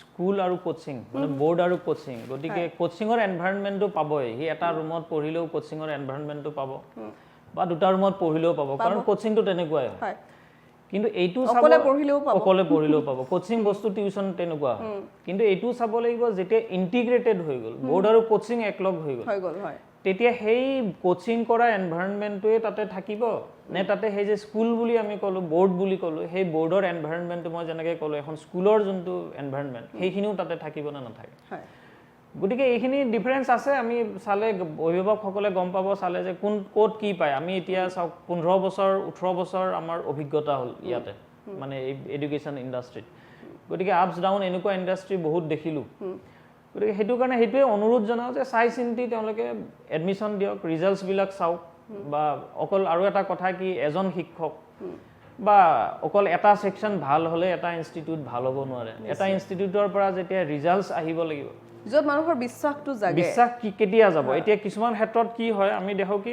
স্কুল আৰু কোচিং, মানে বোৰ্ড আৰু কোচিং। গতিকে কোচিঙৰ এনভাইৰনমেণ্টটো পাবই, সি এটা ৰুমত পঢ়িলেও কোচিঙৰ এনভাইৰনমেণ্টটো পাব, বা দুটা ৰুমত পঢ়িলেও পাব, কাৰণ কোচিংটো তেনেকুৱাই হয়। কিন্তু এইটো অকলে পঢ়িলেও পাব, কোচিং বস্তু টিউচন তেনেকুৱা হয়। কিন্তু এইটো চাব লাগিব যেতিয়া ইণ্টিগ্ৰেটেড হৈ গ'ল, বোৰ্ড আৰু কোচিং একলগ হৈ গ'ল, তেতিয়া সেই কোচিং কৰা এনভাইৰনমেণ্টটোৱে তাতে থাকিব নে তাতে সেই যে স্কুল বুলি আমি ক'লোঁ, বৰ্ড বুলি ক'লোঁ, সেই বৰ্ডৰ এনভাইৰনমেণ্টটো মই যেনেকৈ ক'লোঁ এখন স্কুলৰ যোনটো এনভাইৰনমেণ্ট সেইখিনিও তাতে থাকিব নে নাথাকে। গতিকে এইখিনি ডিফাৰেঞ্চ আছে। আমি চালে অভিভাৱকসকলে গম পাব চালে যে ক'ত কি পায়। আমি এতিয়া চাওক 15 বছৰ 18 বছৰ আমাৰ অভিজ্ঞতা হ'ল ইয়াতে, মানে এই এডুকেশ্যন ইণ্ডাষ্ট্ৰীত। গতিকে আপছ ডাউন এনেকুৱা ইণ্ডাষ্ট্ৰী বহুত দেখিলোঁ। গতিকে সেইটো কাৰণে সেইটোৱে অনুৰোধ জনাওঁ যে চাই চিন্তি তেওঁলোকে এডমিশ্যন দিয়ক, ৰিজাল্টছবিলাক চাওক। বা অকল আৰু এটা কথা কি, এজন শিক্ষক বা অকল এটা ছেকশ্যন ভাল হ'লে এটা ইনষ্টিটিউট ভাল হ'ব নোৱাৰে। এটা ইনষ্টিটিউটৰ পৰা যেতিয়া ৰিজাল্টছ আহিব লাগিব, য'ত মানুহৰ বিশ্বাসটো জাগে, বিশ্বাস কেতিয়া যাব। এতিয়া কিছুমান ক্ষেত্ৰত কি হয়, আমি দেখোঁ কি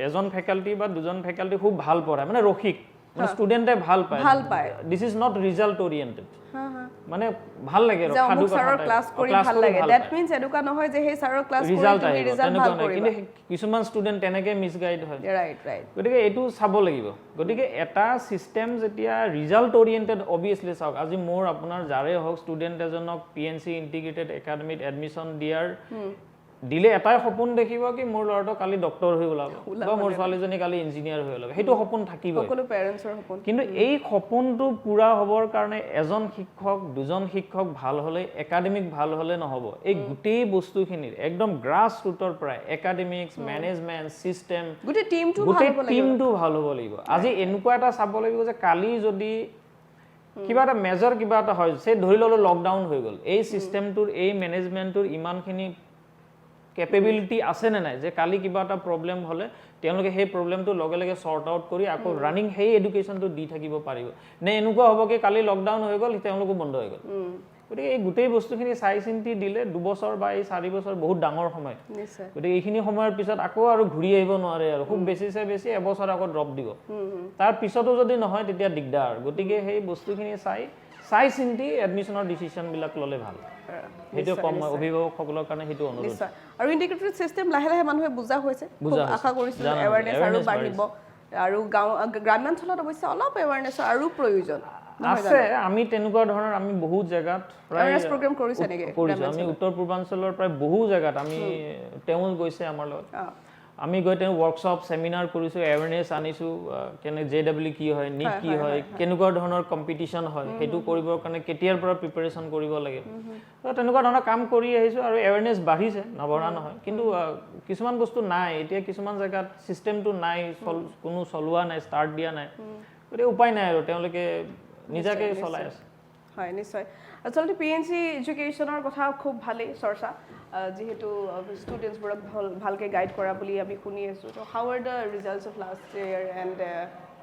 এজন ফেকাল্টি বা দুজন ফেকাল্টি খুব ভাল পঢ়ায়, মানে ৰসিক, মানে ষ্টুডেণ্টে ভাল পায়। This is not result oriented, মানে ভাল লাগে কিছুমান ষ্টুডেণ্ট তেনেকে মিছগাইড হয়। গতিকে এইটো চাব লাগিব। গতিকে এটা ছিষ্টেম যেতিয়া ৰিজাল্ট অৰিয়েণ্টেড, অভিয়াছলি চাওক আজি মোৰ আপোনাৰ যাৰে হওক ষ্টুডেণ্ট এজনক PNC ইণ্টিগ্ৰেটেড একাডেমীত এডমিশ্যন দিলে এটাই সপোন দেখিব কি মোৰ ল'ৰাটো কালি ডক্টৰ হৈ ওলাব বা মোৰ ছোৱালীজনী কালি ইঞ্জিনিয়াৰ হৈ ওলাব, সেইটো সপোন থাকিব। কিন্তু এই সপোনটো পূৰা হ'বৰ কাৰণে এজন শিক্ষক দুজন শিক্ষক ভাল হ'লে, একাডেমিক ভাল হ'লে নহ'ব। এই গোটেই বস্তুখিনিৰ একদম গ্ৰাছ ৰুটৰ পৰা একাডেমিক্স, মেনেজমেণ্ট, ছিষ্টেম, গোটেই টিমটো ভাল হ'ব লাগিব। আজি এনেকুৱা এটা চাব লাগিব যে কালি যদি কিবা এটা মেজৰ কিবা এটা হয়, ধৰি ল'লোঁ লকডাউন হৈ গ'ল, এই ছিষ্টেমটোৰ এই মেনেজমেণ্টটোৰ ইমানখিনি কেপেবিলিটি আছে নে নাই যে কালি কিবা এটা প্ৰব্লেম হ'লে তেওঁলোকে সেই প্ৰব্লেমটো লগে লগে চৰ্ট আউট কৰি আকৌ ৰানিং সেই এডুকেশ্যনটো দি থাকিব পাৰিব নে এনেকুৱা হ'ব কি কালি লকডাউন হৈ গ'ল তেওঁলোকো বন্ধ হৈ গ'ল। গতিকে এই গোটেই বস্তুখিনি চাই চিন্তি দিলে 2 বছৰ বা এই 4 বছৰ বহুত ডাঙৰ সময় নিশ্চয় গতিকে এইখিনি সময়ৰ পিছত আকৌ আৰু ঘূৰি আহিব নোৱাৰে আৰু খুব বেছিছে বেছি এবছৰ আকৌ ড্ৰপ দিব তাৰ পিছতো যদি নহয় তেতিয়া দিগদাৰ গতিকে সেই বস্তুখিনি চাই চিন্তি এডমিশ্যনৰ ডিচিশ্যনবিলাক ল'লে ভাল সেইটো কম অভিভাৱকসকলৰ কাৰণে সেইটো অনুৰোধ নিশ্চয় আৰু ইণ্টিগ্ৰেটেড চিষ্টেম লাহে লাহে মানুহে বুজা হৈছে বুজা হৈছে। আশা কৰিছোঁ জানা হৈছে, এৱাৰনেছ আৰু awareness বাঢ়িব আৰু গ্ৰাম্যাঞ্চলত অৱশ্যে অলপ এৱাৰনেছৰ আৰু প্ৰয়োজন আছে আমি তেনেকুৱা ধৰণৰ আমি বহুত জেগাত এৱাৰনেছ প্ৰগ্ৰাম কৰিছে নেকি কৰিছোঁ আমি উত্তৰ পূৰ্বাঞ্চলৰ প্ৰায় বহু জেগাত আমি তেওঁ গৈছে আমাৰ লগত আমি গৈ তেওঁ ৱৰ্কশ্বপ ছেমিনাৰ কৰিছোঁ এৱাৰনেছ আনিছোঁ কেনে JEE কি হয় নিট কি হয় কেনেকুৱা ধৰণৰ কম্পিটিশ্যন হয় সেইটো কৰিবৰ কাৰণে কেতিয়াৰ পৰা প্ৰিপাৰেশ্যন কৰিব লাগে তো তেনেকুৱা ধৰণৰ কাম কৰি আহিছোঁ আৰু এৱাৰনেছ বাঢ়িছে নবঢ়া নহয় কিন্তু কিছুমান বস্তু নাই এতিয়া কিছুমান জেগাত ছিষ্টেমটো নাই কোনো চলোৱা নাই ষ্টাৰ্ট দিয়া নাই গতিকে উপায় নাই আৰু তেওঁলোকে নিজাকে চলাই আছে হয় নিশ্চয় আচলতে PNC এডুকেশ্যনৰ কথা খুব ভালেই চৰ্চা যেহেতু ষ্টুডেণ্টছবোৰক ভালকৈ গাইড কৰা বুলি আমি শুনি আছোঁ তো how are the results of last year and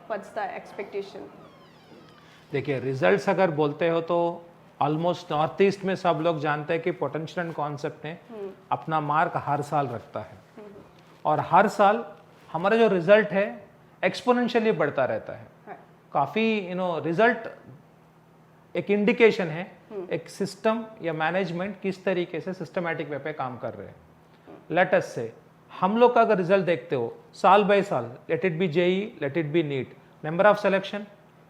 what's the expectation देखिए रिजल्ट्स अगर बोलते हो तो ऑलमोस्ट नॉर्थ ईस्ट में सब लोग जानते हैं कि पोटेंशियल एंड कॉन्सेप्ट ने अपना मार्क हर साल रखता है और हर साल हमारा जो रिजल्ट है एक्सपोनेंशियली बढ़ता रहता है काफ़ी रिजल्ट एक इंडिकेशन है एक सिस्टम या मैनेजमेंट किस तरीके से सिस्टमैटिक वे पे काम कर रहे हैं लेट अस से हम लोग का अगर रिजल्ट देखते हो साल बाय साल let it be JEE let it be NEET number of selection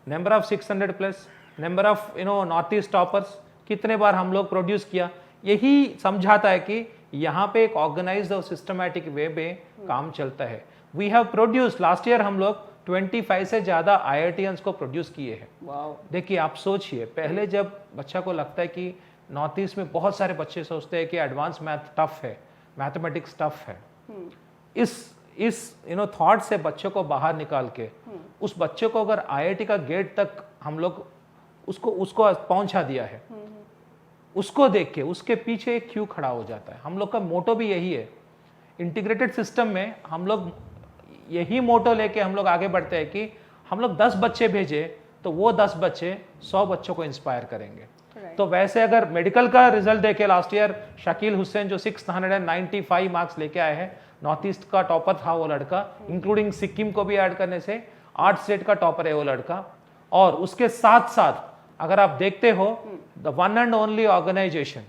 number of 600 plus number of north east toppers कितने बार हम लोग प्रोड्यूस किया यही समझाता है कि यहाँ पे एक ऑर्गेनाइज्ड और सिस्टमैटिक वे में काम चलता है we have produce last year हम लोग 25 से ज़्यादा IITians को प्रोड्यूस किए हैं देखिए आप सोचिए पहले जब बच्चा को लगता है कि नॉर्थ ईस्ट में बहुत सारे बच्चे सोचते हैं कि एडवांस मैथ टफ है मैथमेटिक्स टफ है इस थॉट से बच्चों को बाहर निकाल के उस बच्चे को अगर IIT का गेट तक हम लोग उसको पहुंचा दिया है उसको देख के उसके पीछे एक क्यों खड़ा हो जाता है हम लोग का मोटो भी यही है इंटीग्रेटेड सिस्टम में हम लोग यही मोटो लेके हम लोग आगे बढ़ते हैं कि हम लोग 10 बच्चे भेजे तो वो 10 बच्चे 100 बच्चों को इंस्पायर करेंगे तो वैसे अगर मेडिकल का रिजल्ट देखे लास्ट ईयर शकील हुसैन जो 695 मार्क्स लेके आए हैं नॉर्थ ईस्ट का टॉपर था वो लड़का इंक्लूडिंग सिक्किम को भी ऐड करने से 8 स्टेट का टॉपर है वो लड़का और उसके साथ साथ अगर आप देखते हो the one and only organization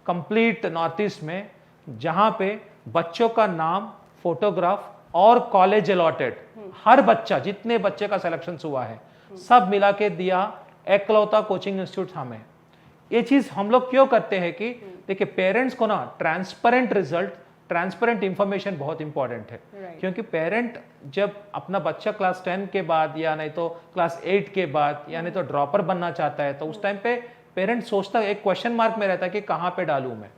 complete north east में जहां पे बच्चों का नाम फोटोग्राफ और कॉलेज अलॉटेड हर बच्चा जितने बच्चे का सिलेक्शन हुआ है सब मिला के दिया एकलौता कोचिंग इंस्टीट्यूट हमें ये चीज हम लोग क्यों करते हैं कि देखिए पेरेंट्स को ना ट्रांसपेरेंट रिजल्ट ट्रांसपेरेंट इंफॉर्मेशन बहुत इंपॉर्टेंट है क्योंकि पेरेंट जब अपना बच्चा क्लास 10 के बाद या नहीं तो क्लास 8 के बाद या नहीं तो ड्रॉपर बनना चाहता है तो उस टाइम पे पेरेंट सोचता है एक क्वेश्चन मार्क में रहता है कि कहाँ पे डालूं मैं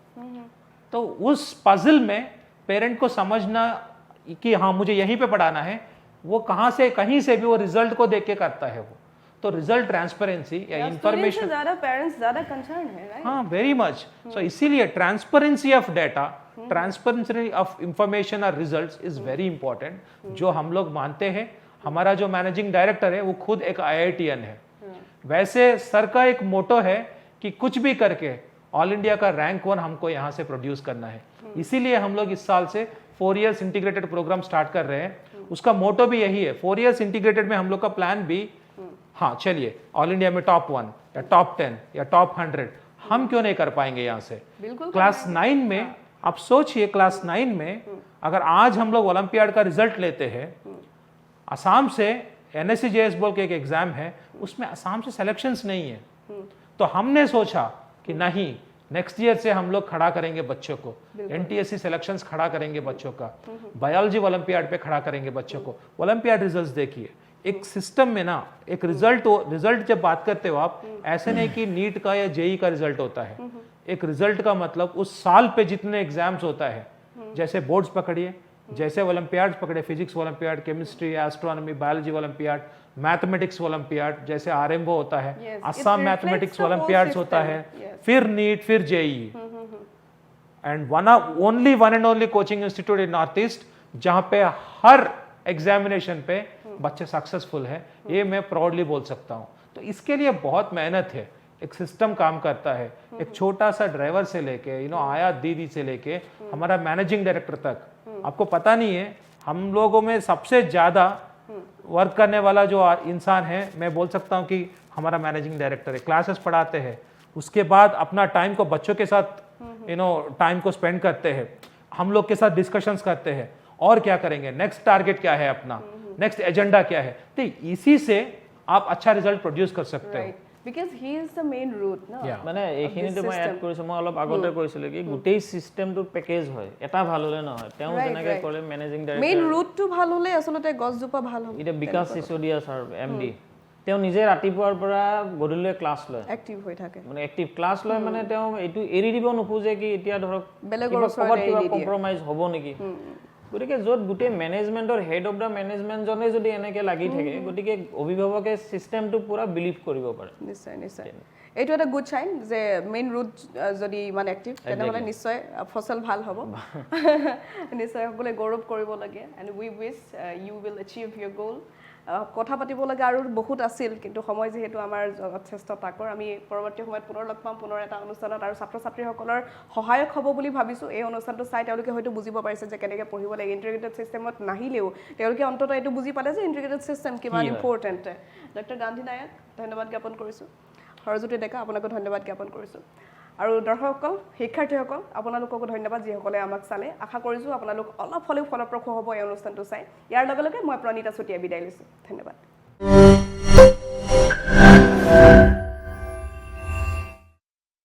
तो उस पजल में पेरेंट को समझना कि हाँ मुझे यहीं पे पढ़ाना है वो कहाँ से कहीं से भी वो रिजल्ट को देख के करता है वो तो रिजल्ट ट्रांसपेरेंसी या इंफॉर्मेशन ज़्यादा पेरेंट्स ज़्यादा कंसर्न है राइट हाँ वेरी मच सो इसीलिए transparency of data transparency of information और रिजल्ट्स इज वेरी इंपॉर्टेंट जो हम लोग मानते हैं हमारा जो मैनेजिंग डायरेक्टर है वो खुद एक IITian है वैसे सर का एक मोटो है कि कुछ भी करके ऑल इंडिया का रैंक 1 हमको यहाँ से प्रोड्यूस करना है इसीलिए हम लोग इस साल से 4 इयर्स इंटीग्रेटेड प्रोग्राम स्टार्ट कर रहे हैं उसका मोटो भी यही है 4 इयर्स इंटीग्रेटेड में हम लोग का प्लान भी हाँ चलिए ऑल इंडिया में टॉप 1 या टॉप 10 या टॉप 100 हम क्यों नहीं कर पाएंगे यहाँ से क्लास 9 में आप सोचिए क्लास 9 में अगर आज हम लोग ओलंपियाड का रिजल्ट लेते हैं असम से NSCJS बोल के एक एग्जाम है उसमें असम से सिलेक्शंस नहीं है तो हमने सोचा कि नहीं नेक्स्ट ईयर से हम लोग खड़ा करेंगे बच्चों को NTSC सिलेक्शंस खड़ा करेंगे बच्चों का बायोलॉजी ओलंपियाड पे खड़ा करेंगे बच्चों को ओलंपियाड रिजल्ट्स देखिए एक सिस्टम में ना एक रिजल्ट जब बात करते हो आप ऐसे नहीं कि नीट का या JEE का रिजल्ट होता है एक रिजल्ट का मतलब उस साल पे जितने एग्जाम्स होता है जैसे बोर्ड्स पकड़िए जैसे ओलंपियाड पकड़े physics olympiad chemistry astronomy biology olympiad mathematics olympiad जैसे RMO होता है असम मैथमेटिक्स ओलंपियाड्स होता है फिर नीट फिर JEE and one and only coaching institute in north east जहां पे हर एग्जामिनेशन पे बच्चे सक्सेसफुल है ये मैं प्राउडली बोल सकता हूं तो इसके लिए बहुत मेहनत है एक सिस्टम काम करता है, एक छोटा सा ड्राइवर से लेके आया दीदी से लेके हमारा मैनेजिंग डायरेक्टर तक, आपको पता नहीं है हम लोगों में सबसे ज्यादा वर्क करने वाला जो इंसान है, मैं बोल सकता हूँ कि हमारा मैनेजिंग डायरेक्टर है। क्लासेस पढ़ाते हैं, उसके बाद अपना टाइम को बच्चों के साथ टाइम को स्पेंड करते हैं, हम लोग के साथ डिस्कशंस करते हैं और क्या करेंगे, नेक्स्ट टारगेट क्या है अपना, नेक्स्ट एजेंडा क्या है। तो इसी से आप अच्छा रिजल्ट प्रोड्यूस कर सकते हो। because he is the main root na মানে এইখিনিতে মই এড কৰিছো, মই অলপ আগতে কৈছিলো কি গোটেই সিস্টেমটো পেকেজ হয়, এটা ভাল হলে নহয়। তেওঁ যেনেকৈ ক'লে মেনেজিং ডাইৰেক্টৰ মেইন ৰুটটো ভাল হলে আসলতে গছজোপা ভাল হ'ব। এটা বিকাশ সিসোদিয়া স্যার এমডি, তেওঁ নিজে ৰাতিপুৱাৰ পৰা গধূলি ক্লাছ লয়, এক্টিভ হৈ থাকে, মানে এক্টিভ ক্লাছ লয়। মানে তেওঁ এইটো এৰি দিব নোখোজে কি এতিয়া ধৰক বেলেগৰ কিবা কম্প্ৰমাইজ হ'ব নেকি। গতিকে য'ত গোটেই মেনেজমেণ্টৰ হেড অফ দ্য মেনেজমেণ্টজনে যদি এনেকৈ লাগি থাকে, গতিকে অভিভাৱকে চিষ্টেমটো পুৰা বিলিভ কৰিব পাৰে। নিশ্চয় নিশ্চয়, এইটো এটা গুড চাইন যে মেইন ৰুট যদি ইমান এক্টিভ, তেনেহ'লে নিশ্চয় ফচল ভাল হ'ব। নিশ্চয় সকলোৱে গৌৰৱ কৰিব লাগে। And we wish you will achieve your goal. কথা পাতিব লগা আৰু বহুত আছিল, কিন্তু সময় যিহেতু আমাৰ যথেষ্ট তাকৰ, আমি পৰৱৰ্তী সময়ত পুনৰ লগ পাম পুনৰ এটা অনুষ্ঠানত, আৰু ছাত্ৰ ছাত্ৰীসকলৰ সহায়ক হ'ব বুলি ভাবিছোঁ। এই অনুষ্ঠানটো চাই তেওঁলোকে হয়তো বুজিব পাৰিছে যে কেনেকৈ পঢ়িব লাগে। ইণ্টিগ্ৰেটেড ছিষ্টেমত নাহিলেও তেওঁলোকে অন্ততঃ এইটো বুজি পালে যে ইণ্টিগ্ৰেটেড ছিষ্টেম কিমান ইম্পৰ্টেণ্ট। ডক্টৰ গান্ধী নায়ক, ধন্যবাদ জ্ঞাপন কৰিছোঁ। সৰস্বতী ডেকা, আপোনাকো ধন্যবাদ জ্ঞাপন কৰিছোঁ। আৰু দৰ্শকসকল, শিক্ষাৰ্থীসকল, আপোনালোককো ধন্যবাদ যিসকলে আমাক চালে। আশা কৰিছোঁ আপোনালোক অলপ হ'লেও ফলপ্ৰসূ হ'ব এই অনুষ্ঠানটো চাই। ইয়াৰ লগে লগে মই প্ৰণীতা চুতীয়াই বিদায় লৈছোঁ। ধন্যবাদ।